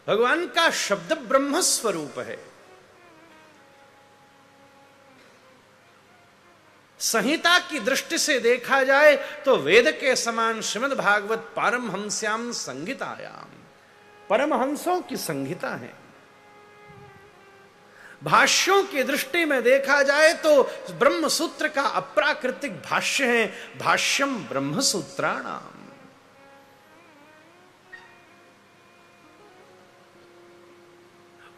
भगवान का शब्द ब्रह्म स्वरूप है। संहिता की दृष्टि से देखा जाए तो वेद के समान श्रीमद् भागवत पारमहंस्याम संहितायाम, परमहंसों की संहिता है। भाष्यों की दृष्टि में देखा जाए तो ब्रह्म सूत्र का अप्राकृतिक भाष्य है, भाष्यम ब्रह्म सूत्राणाम।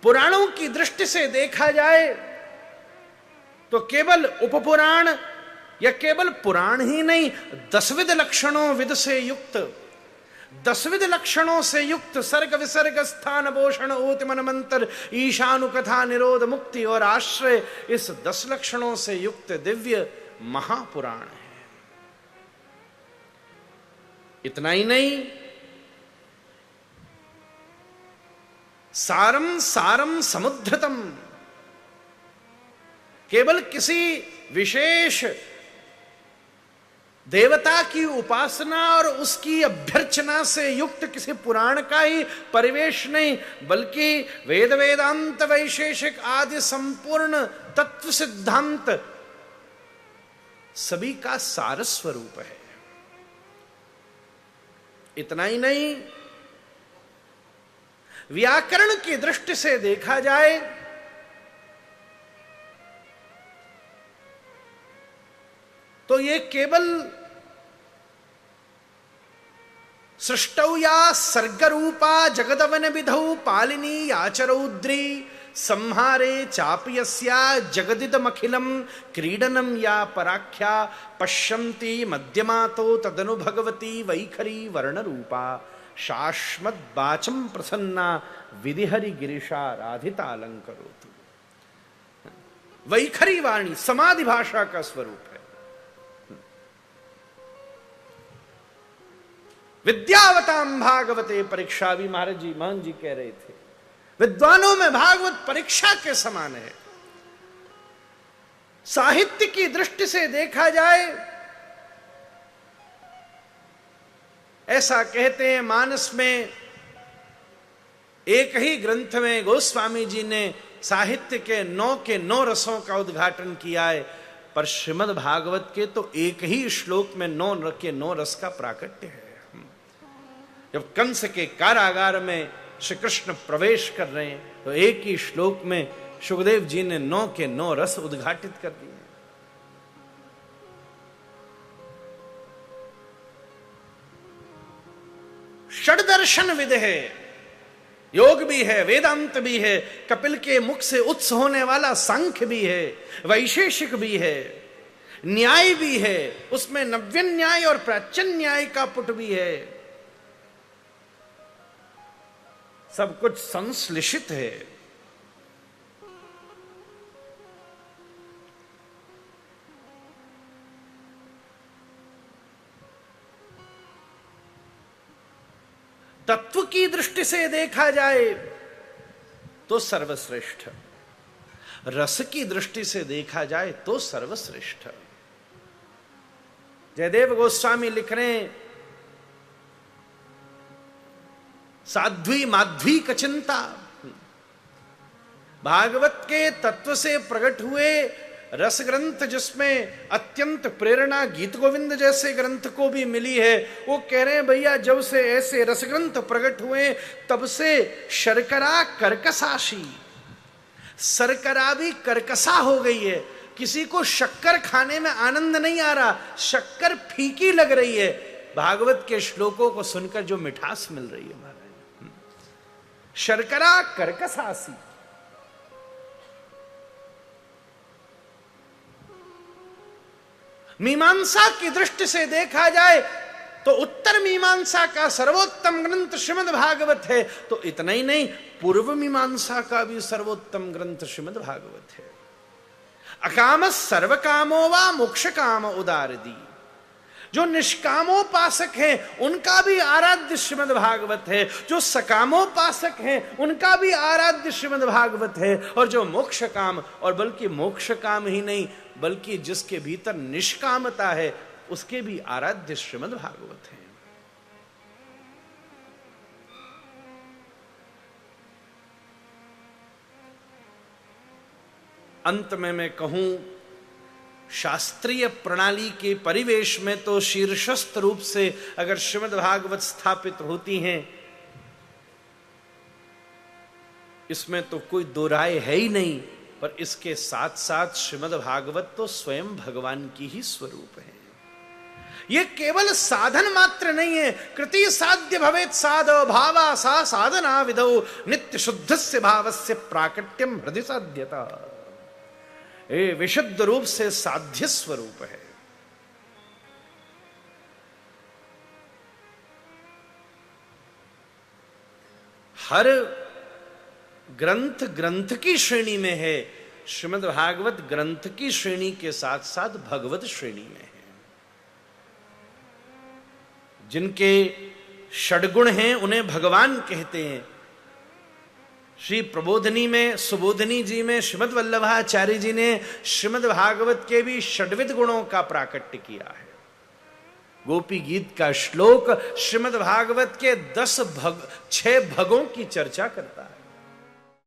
पुराणों की दृष्टि से देखा जाए तो केवल उपपुराण या केवल पुराण ही नहीं, 10 लक्षणों विद से युक्त, 10 लक्षणों से युक्त सर्ग विसर्ग स्थान भूषण ऊति मन मंत्र ईशानुकथा निरोध मुक्ति और आश्रय, इस 10 लक्षणों से युक्त दिव्य महापुराण है। इतना ही नहीं, सारम सारम समुद्रतम, केवल किसी विशेष देवता की उपासना और उसकी अभ्यर्चना से युक्त किसी पुराण का ही परिवेश नहीं, बल्कि वेद वेदांत वैशेषिक आदि संपूर्ण तत्व सिद्धांत सभी का सार स्वरूप है। इतना ही नहीं, व्याकरण की दृष्टि से देखा जाए तो ये केवल सृष्टौ या सर्गरूपा जगदवन विधौ पालिनी याचरौद्री संहारे चापयस्या जगदिदमखिलम क्रीडनम या पराख्या पश्यन्ति मध्यमातो तदनु भगवती वैखरी वर्णरूपा शाश्वत बाचम प्रसन्ना विधिहरि गिरिशा राधिता अलंकरोतु। वैखरी वाणी समाधि भाषा का स्वरूप है। विद्यावताम भागवते परीक्षा, भी महाराज जी महन जी कह रहे थे, विद्वानों में भागवत परीक्षा के समान है। साहित्य की दृष्टि से देखा जाए, ऐसा कहते हैं मानस में एक ही ग्रंथ में गोस्वामी जी ने साहित्य के 9 रसों का उद्घाटन किया है, पर श्रीमद् भागवत के तो एक ही श्लोक में 9 रस का प्राकट्य है। जब कंस के कारागार में श्री कृष्ण प्रवेश कर रहे हैं तो एक ही श्लोक में सुखदेव जी ने 9 रस उद्घाटित कर दिए। षड्दर्शन विद है, योग भी है, वेदांत भी है, कपिल के मुख से उत्स होने वाला सांख्य भी है, वैशेषिक भी है, न्याय भी है, उसमें नव्य न्याय और प्राचीन न्याय का पुट भी है। सब कुछ संश्लेषित है। तत्व की दृष्टि से देखा जाए तो सर्वश्रेष्ठ, रस की दृष्टि से देखा जाए तो सर्वश्रेष्ठ। जयदेव गोस्वामी लिख रहे हैं, साध्वी माध्वी कचिंता, भागवत के तत्व से प्रकट हुए रस ग्रंथ जिसमें अत्यंत प्रेरणा गीत गोविंद जैसे ग्रंथ को भी मिली है, वो कह रहे हैं भैया जब से ऐसे रस ग्रंथ प्रकट हुए तब से शर्करा कर्कशाशी, शर्करा भी कर्कशा हो गई है। किसी को शक्कर खाने में आनंद नहीं आ रहा, शक्कर फीकी लग रही है। भागवत के श्लोकों को सुनकर जो मिठास मिल रही है महाराज, शर्करा कर्कशासी। मीमांसा की दृष्टि से देखा जाए तो उत्तर मीमांसा का सर्वोत्तम ग्रंथ श्रीमद् भागवत है, तो इतना ही नहीं, पूर्व मीमांसा का भी सर्वोत्तम ग्रंथ श्रीमद् भागवत है। अकाम सर्व कामो वा मोक्ष काम उदारदी, जो निष्कामोपासक हैं उनका भी आराध्य श्रीमद् भागवत है, जो सकामोपासक हैं उनका भी आराध्य श्रीमद् भागवत है, और जो मोक्ष काम, और बल्कि मोक्ष काम ही नहीं बल्कि जिसके भीतर निष्कामता है उसके भी आराध्य श्रीमद् भागवत है। अंत में मैं कहूं, शास्त्रीय प्रणाली के परिवेश में तो शीर्षस्थ रूप से अगर श्रीमद् भागवत स्थापित होती हैं, इसमें तो कोई दो राय है ही नहीं, पर इसके साथ साथ श्रीमद् भागवत तो स्वयं भगवान की ही स्वरूप है। ये केवल साधन मात्र नहीं है। कृति साध्य भवेत साधो भावा सा साधना विधौ नित्य शुद्धस्य भावस्य प्राकट्यम हृदय साध्यता। ये विशुद्ध रूप से साध्य स्वरूप है। हर ग्रंथ ग्रंथ की श्रेणी में है। श्रीमद् भागवत ग्रंथ की श्रेणी के साथ साथ भगवत श्रेणी में है। जिनके षडगुण हैं उन्हें भगवान कहते हैं। श्री प्रबोधनी में, सुबोधनी जी में श्रीमद् वल्लभाचार्य जी ने श्रीमद् भागवत के भी षड्विध गुणों का प्राकट्य किया है। गोपी गीत का श्लोक श्रीमद् भागवत के 6 भगों की चर्चा करता है।